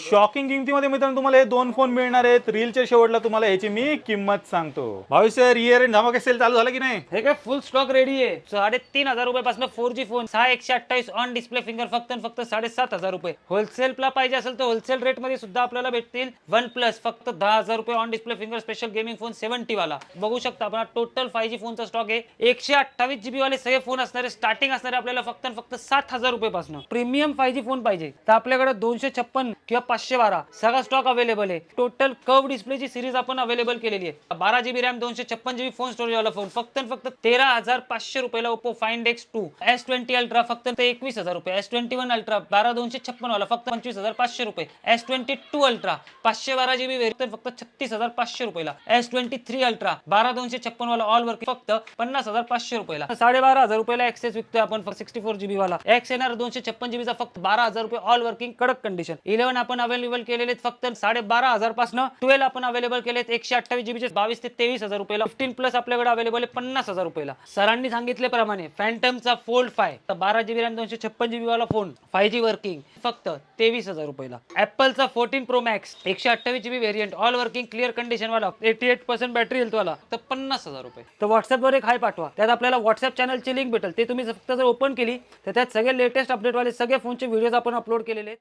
Shocking किमतीमध्ये मित्रांनो तुम्हाला हे दोन फोन मिळणार आहेत. रीलच्या शेवटला तुम्हाला याची मी किंमत सांगतो. भावी सर, इयर एंड धमाका सेल चालू झाला की नाही? हे काय फुल स्टॉक रेडी आहे. 3,500 रुपयापासून 4G phone 6128 on display finger फक्त 7,500 रुपये. होलसेलला पाहिजे असेल तर होलसेल रेट मध्ये सुद्धा आपल्याला भेटतील. वन प्लस फक्त 10,000 रुपये on display finger special gaming phone 70 वाला. बघू शकता आपण टोटल 5G फोनचा स्टॉक आहे. 128 GB वाले सगळे फोन असणारे स्टार्टिंग असणारे आपल्याला फक्त 7,000 रुपयापासून. प्रीमियम 5G फोन पाहिजे तर आपल्याकडे 256 किंवा 512 सगळा स्टॉक अवेलेबल आहे. टोटल कर्व डिस्प्लेची सिरीज आपण अवेलेबल केलेली आहे. 12GB RAM 256GB phone storage वाला फोन फक्त 13,500 रुपयाला. Oppo find X2 S20 ultra फक्त 21,000 रुपये. S21 अल्ट्रा 12,256 वाला फक्त 25,500 रुपये. S22 अल्ट्रा 512GB वेरियंट फक्त 36,500 रुपयाला. S23 अल्ट्रा 12,256 वाला ऑल वर्क फक्त 50,500 रुपयाला. 12,500 रुपयाला एक्सेस विकतोय आपण 64GB वाला. XNR 256GB चा फक्त 12,000 रुपये ऑल वर्किंग कडक कंडिशन. 11 आपण अवेलेबल केलेले फक्त 12,500 पासून. 12 आपण अवेलेबल केलेत 128GB चे 22 ते 23,000 रुपयाला. 15 प्लस आपल्याकडे अवेलेबल आहे 50,000 रुपयाला. सरांनी सांगितल्याप्रमाणे फॅन्टमचा फोल्ड 5 तर 12GB रॅम 256GB वाला फोन 5G वर्किंग फक्त 23,000 रुपयाला. ऍपलचा 14 pro max 128GB variant all working clear condition वाला 88% बॅटरी हेल्थ वाला तर 50,000 रुपये. तर व्हॉट्सअप वर एक हाय पाठवा. त्यात आपल्याला व्हॉट्सअप चॅनलची लिंक भेटेल. ते तुम्ही फक्त जर ओपन केली तर त्यात सगळे लेटेस्ट अपडेट वाले सगळे फोनचे व्हिडिओज आपण अपलोड केलेले आहेत.